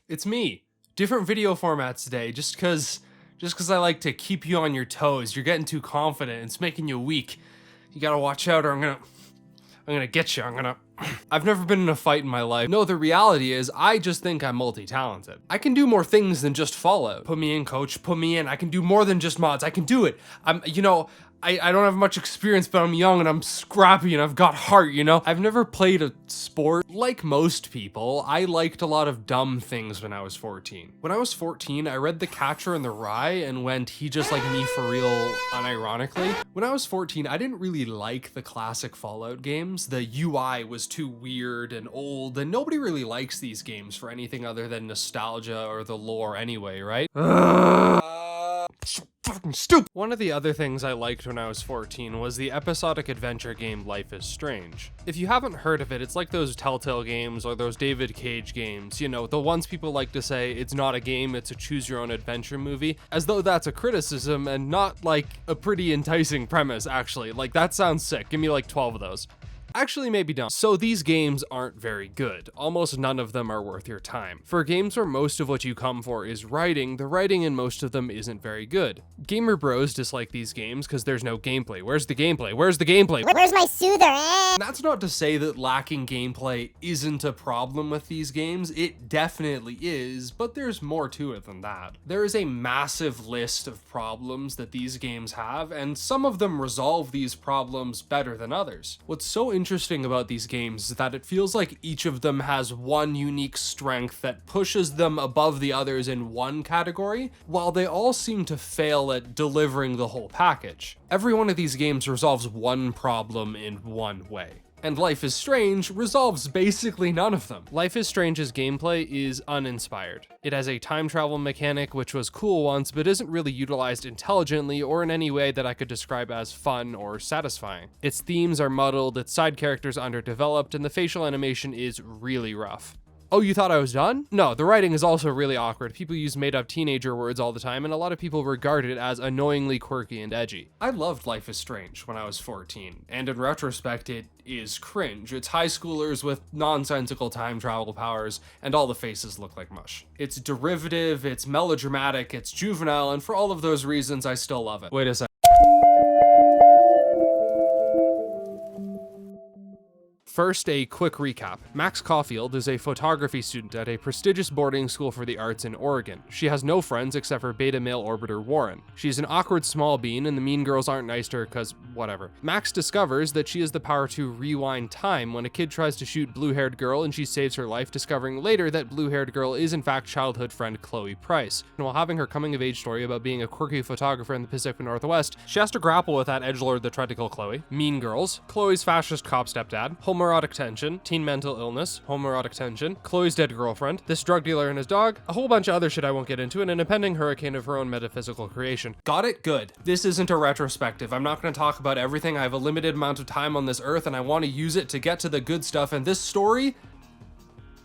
It's me. Different video formats today, just cause I like to keep you on your toes. You're getting too confident. It's making you weak. You gotta watch out or I'm gonna get you. I've never been in a fight in my life. No, the reality is I just think I'm multi-talented. I can do more things than just Fallout. Put me in, coach, put me in. I can do more than just mods. I can do it. I don't have much experience, but I'm young and I'm scrappy and I've got heart, you know? I've never played a sport. Like most people, I liked a lot of dumb things when I was 14. When I was 14, I read The Catcher in the Rye and went, he just like me for real, unironically. When I was 14, I didn't really like the classic Fallout games. The UI was too weird and old, and nobody really likes these games for anything other than nostalgia or the lore anyway, right? So fucking stupid. One of the other things I liked when I was 14 was the episodic adventure game Life is Strange. If you haven't heard of it, it's like those Telltale games or those David Cage games, you know, the ones people like to say it's not a game, it's a choose your own adventure movie, as though that's a criticism and not like a pretty enticing premise, actually. Like, that sounds sick. Give me like 12 of those. Actually, maybe don't. So these games aren't very good. Almost none of them are worth your time. For games where most of what you come for is writing, the writing in most of them isn't very good. Gamer bros dislike these games because there's no gameplay. Where's the gameplay? Where's the gameplay? Where's my soother? And that's not to say that lacking gameplay isn't a problem with these games. It definitely is, but there's more to it than that. There is a massive list of problems that these games have, and some of them resolve these problems better than others. What's so interesting about these games is that it feels like each of them has one unique strength that pushes them above the others in one category, while they all seem to fail at delivering the whole package. Every one of these games resolves one problem in one way. And Life is Strange resolves basically none of them. Life is Strange's gameplay is uninspired. It has a time travel mechanic which was cool once, but isn't really utilized intelligently or in any way that I could describe as fun or satisfying. Its themes are muddled, its side characters underdeveloped, and the facial animation is really rough. Oh, you thought I was done? No, the writing is also really awkward. People use made-up teenager words all the time, and a lot of people regard it as annoyingly quirky and edgy. I loved Life is Strange when I was 14, and in retrospect, it is cringe. It's high schoolers with nonsensical time travel powers, and all the faces look like mush. It's derivative, it's melodramatic, it's juvenile, and for all of those reasons, I still love it. Wait a sec. First, a quick recap. Max Caulfield is a photography student at a prestigious boarding school for the arts in Oregon. She has no friends except for beta male orbiter Warren. She's an awkward small bean and the mean girls aren't nice to her cause whatever. Max discovers that she has the power to rewind time when a kid tries to shoot blue-haired girl and she saves her life, discovering later that blue-haired girl is in fact childhood friend Chloe Price. And while having her coming-of-age story about being a quirky photographer in the Pacific Northwest, she has to grapple with that edgelord that tried to kill Chloe, mean girls, Chloe's fascist cop stepdad, homoerotic tension, teen mental illness, homoerotic tension, Chloe's dead girlfriend, this drug dealer and his dog, a whole bunch of other shit I won't get into, and an impending hurricane of her own metaphysical creation. Got it? Good. This isn't a retrospective. I'm not going to talk about everything. I have a limited amount of time on this earth and I want to use it to get to the good stuff, and this story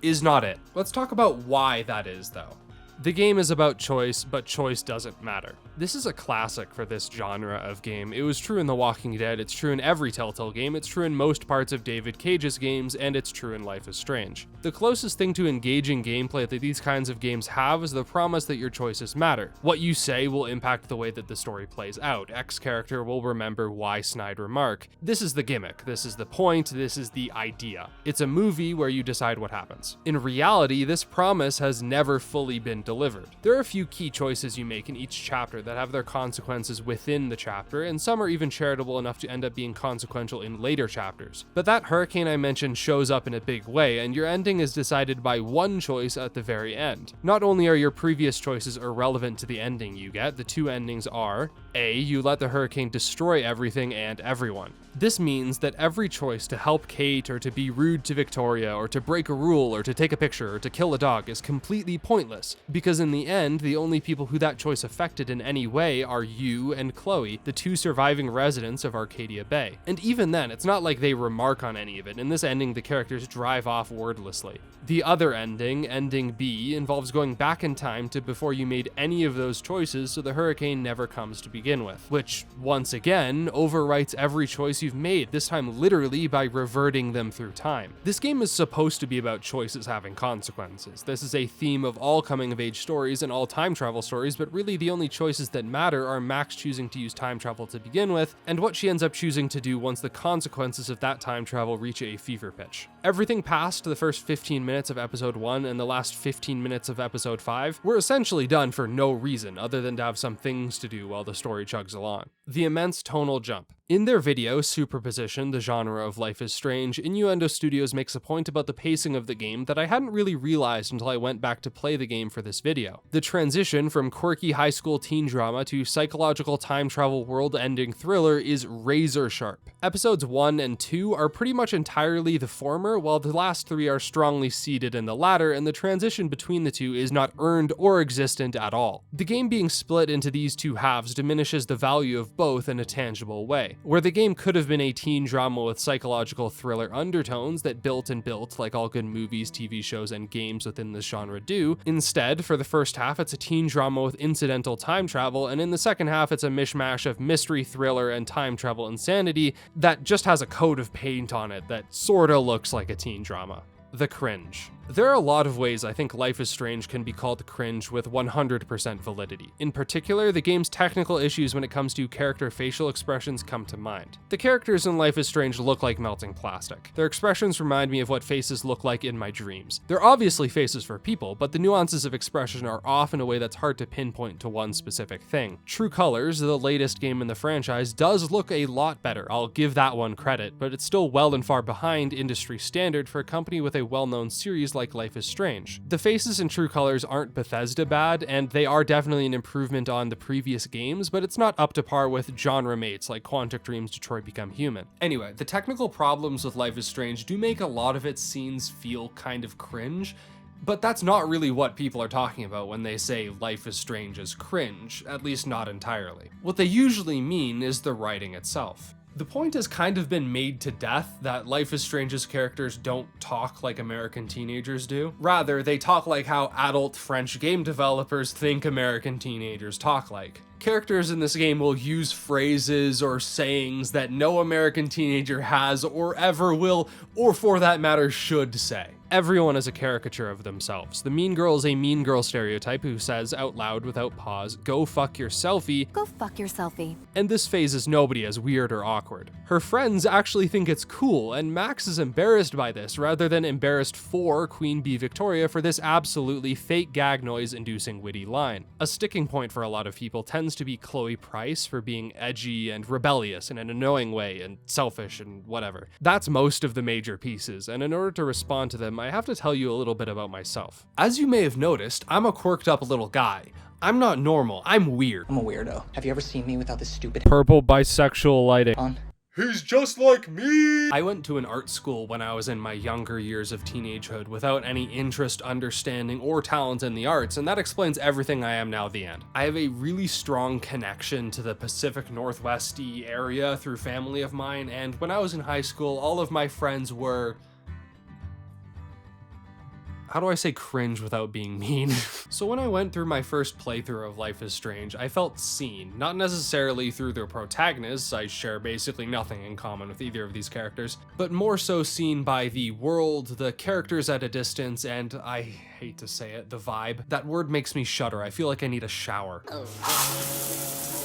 is not it. Let's talk about why that is, though. The game is about choice, but choice doesn't matter. This is a classic for this genre of game. It was true in The Walking Dead, it's true in every Telltale game, it's true in most parts of David Cage's games, and it's true in Life is Strange. The closest thing to engaging gameplay that these kinds of games have is the promise that your choices matter. What you say will impact the way that the story plays out. X character will remember Y snide remark. This is the gimmick, this is the point, this is the idea. It's a movie where you decide what happens. In reality, this promise has never fully been delivered. There are a few key choices you make in each chapter that have their consequences within the chapter, and some are even charitable enough to end up being consequential in later chapters. But that hurricane I mentioned shows up in a big way, and your ending is decided by one choice at the very end. Not only are your previous choices irrelevant to the ending you get, the two endings are: A, you let the hurricane destroy everything and everyone. This means that every choice to help Kate, or to be rude to Victoria, or to break a rule, or to take a picture, or to kill a dog is completely pointless. because in the end, the only people who that choice affected in any way are you and Chloe, the two surviving residents of Arcadia Bay. And even then, it's not like they remark on any of it. In this ending, the characters drive off wordlessly. The other ending, ending B, involves going back in time to before you made any of those choices so the hurricane never comes to begin with, which, once again, overwrites every choice you've made, this time literally by reverting them through time. This game is supposed to be about choices having consequences. This is a theme of all coming-of-age stories and all time travel stories, but really the only choices that matter are Max choosing to use time travel to begin with, and what she ends up choosing to do once the consequences of that time travel reach a fever pitch. Everything past the first 15 minutes of episode 1 and the last 15 minutes of episode 5 were essentially done for no reason other than to have some things to do while the story chugs along. The immense tonal jump. In their video, Superposition, the genre of Life is Strange, Innuendo Studios makes a point about the pacing of the game that I hadn't really realized until I went back to play the game for this video. The transition from quirky high school teen drama to psychological time travel world-ending thriller is razor sharp. Episodes 1 and 2 are pretty much entirely the former, while the last 3 are strongly seated in the latter, and the transition between the two is not earned or existent at all. The game being split into these two halves diminishes the value of both in a tangible way. Where the game could have been a teen drama with psychological thriller undertones that built and built like all good movies, TV shows, and games within this genre do, instead, for the first half, it's a teen drama with incidental time travel, and in the second half, it's a mishmash of mystery, thriller, and time travel insanity that just has a coat of paint on it that sorta looks like a teen drama. The cringe. There are a lot of ways I think Life is Strange can be called cringe with 100% validity. In particular, the game's technical issues when it comes to character facial expressions come to mind. The characters in Life is Strange look like melting plastic. Their expressions remind me of what faces look like in my dreams. They're obviously faces for people, but the nuances of expression are off in a way that's hard to pinpoint to one specific thing. True Colors, the latest game in the franchise, does look a lot better, I'll give that one credit, but it's still well and far behind industry standard for a company with a well-known series like Life is Strange. The faces in True Colors aren't Bethesda bad, and they are definitely an improvement on the previous games, but it's not up to par with genre mates like Quantic Dream's Detroit Become Human. Anyway, the technical problems with Life is Strange do make a lot of its scenes feel kind of cringe, but that's not really what people are talking about when they say Life is Strange is cringe, at least not entirely. What they usually mean is the writing itself. The point has kind of been made to death that Life is Strange's characters don't talk like American teenagers do. Rather, they talk like how adult French game developers think American teenagers talk like. Characters in this game will use phrases or sayings that no American teenager has or ever will, or for that matter should say. Everyone is a caricature of themselves. The mean girl is a mean girl stereotype who says out loud without pause, "Go fuck your selfie." Go fuck your selfie. And this phases nobody as weird or awkward. Her friends actually think it's cool, and Max is embarrassed by this rather than embarrassed for Queen Bee Victoria for this absolutely fake gag noise inducing witty line. A sticking point for a lot of people tends to be Chloe Price for being edgy and rebellious in an annoying way and selfish and whatever. That's most of the major pieces, and in order to respond to them, I have to tell you a little bit about myself. As you may have noticed, I'm a quirked up little guy. I'm not normal, I'm weird. I'm a weirdo. Have you ever seen me without this stupid Purple bisexual lighting. on? He's just like me! I went to an art school when I was in my younger years of teenagehood without any interest, understanding, or talent in the arts, and that explains everything I am now the end. I have a really strong connection to the Pacific Northwest-y area through family of mine, and when I was in high school, all of my friends were... How do I say cringe without being mean? So when I went through my first playthrough of Life is Strange, I felt seen, not necessarily through the protagonists, I share basically nothing in common with either of these characters, but more so seen by the world, the characters at a distance, and I hate to say it, the vibe. That word makes me shudder. I feel like I need a shower. Oh,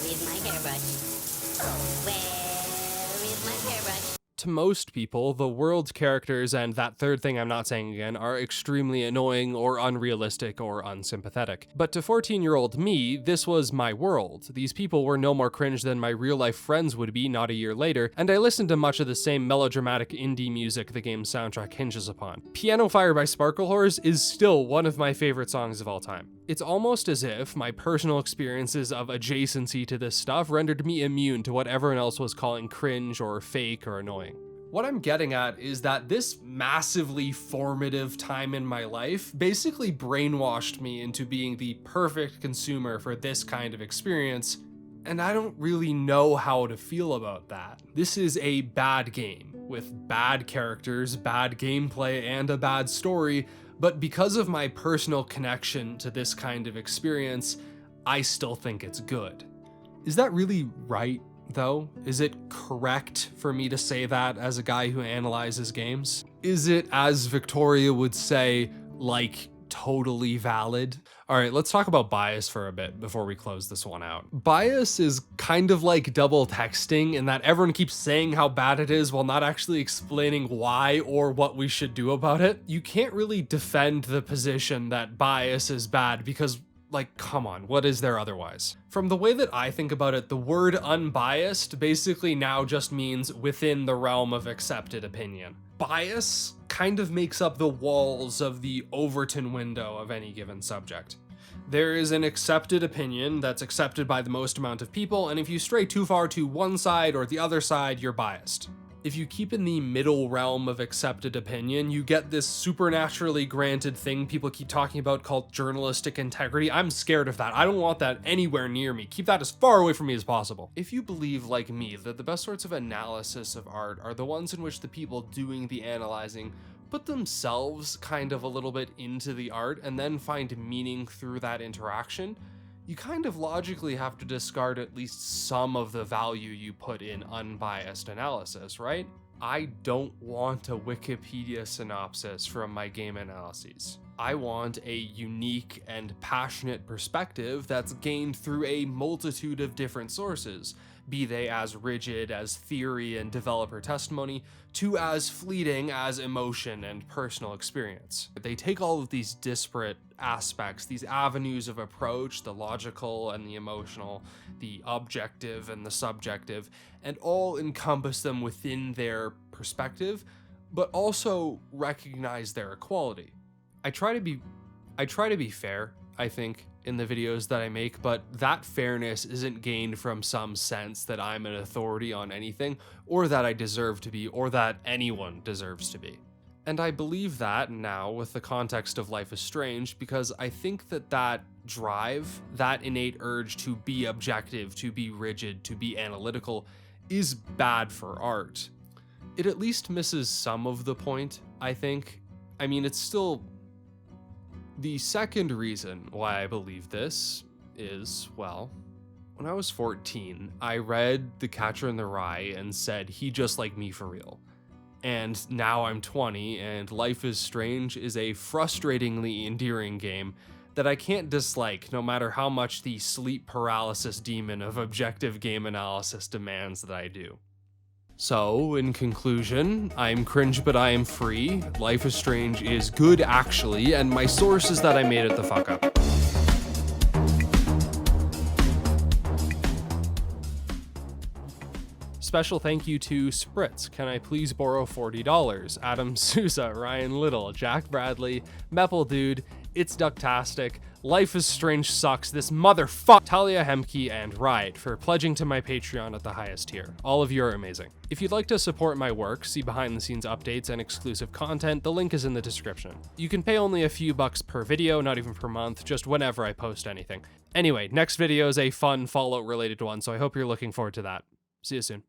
where's my hairbrush? Oh, where is my hairbrush? To most people, the world characters and that third thing I'm not saying again are extremely annoying or unrealistic or unsympathetic. But to 14-year-old me, this was my world. These people were no more cringe than my real-life friends would be not a year later, and I listened to much of the same melodramatic indie music the game's soundtrack hinges upon. Piano Fire by Sparklehorse is still one of my favorite songs of all time. It's almost as if my personal experiences of adjacency to this stuff rendered me immune to what everyone else was calling cringe or fake or annoying. What I'm getting at is that this massively formative time in my life basically brainwashed me into being the perfect consumer for this kind of experience, and I don't really know how to feel about that. This is a bad game, with bad characters, bad gameplay, and a bad story, but because of my personal connection to this kind of experience, I still think it's good. Is that really right, though? Is it correct for me to say that as a guy who analyzes games? Is it, as Victoria would say, like, totally valid? All right, let's talk about bias for a bit before we close this one out. Bias is kind of like double texting in that everyone keeps saying how bad it is while not actually explaining why or what we should do about it. You can't really defend the position that bias is bad because, like, come on, what is there otherwise? From the way that I think about it, the word unbiased basically now just means within the realm of accepted opinion. Bias kind of makes up the walls of the Overton window of any given subject. There is an accepted opinion that's accepted by the most amount of people, and if you stray too far to one side or the other side, you're biased. If you keep in the middle realm of accepted opinion, you get this supernaturally granted thing people keep talking about called journalistic integrity. I'm scared of that. I don't want that anywhere near me. Keep that as far away from me as possible. If you believe, like me, that the best sorts of analysis of art are the ones in which the people doing the analyzing put themselves kind of a little bit into the art and then find meaning through that interaction, you kind of logically have to discard at least some of the value you put in unbiased analysis, right? I don't want a Wikipedia synopsis from my game analyses. I want a unique and passionate perspective that's gained through a multitude of different sources, be they as rigid as theory and developer testimony, to as fleeting as emotion and personal experience. They take all of these disparate aspects, these avenues of approach, the logical and the emotional, the objective and the subjective, and all encompass them within their perspective, but also recognize their equality. I try to be fair, I think, in the videos that I make, but that fairness isn't gained from some sense that I'm an authority on anything, or that I deserve to be, or that anyone deserves to be. And I believe that now with the context of Life is Strange, because I think that that drive, that innate urge to be objective, to be rigid, to be analytical, is bad for art. It at least misses some of the point, I think. I mean, it's still... The second reason why I believe this is, well, when I was 14, I read The Catcher in the Rye and said, he just like me for real. And now I'm 20, and Life is Strange is a frustratingly endearing game that I can't dislike, no matter how much the sleep paralysis demon of objective game analysis demands that I do. So, in conclusion, I'm cringe but I am free, Life is Strange is good actually, and my source is that I made it the fuck up. Special thank you to Spritz, Can I Please Borrow $40, Adam Sousa, Ryan Little, Jack Bradley, Meppel Dude, It's Ducktastic, Life is Strange Sucks, This Motherfuck, Talia Hemke, and Riot for pledging to my Patreon at the highest tier. All of you are amazing. If you'd like to support my work, see behind the scenes updates and exclusive content, the link is in the description. You can pay only a few bucks per video, not even per month, just whenever I post anything. Anyway, next video is a fun Fallout related one, so I hope you're looking forward to that. See you soon.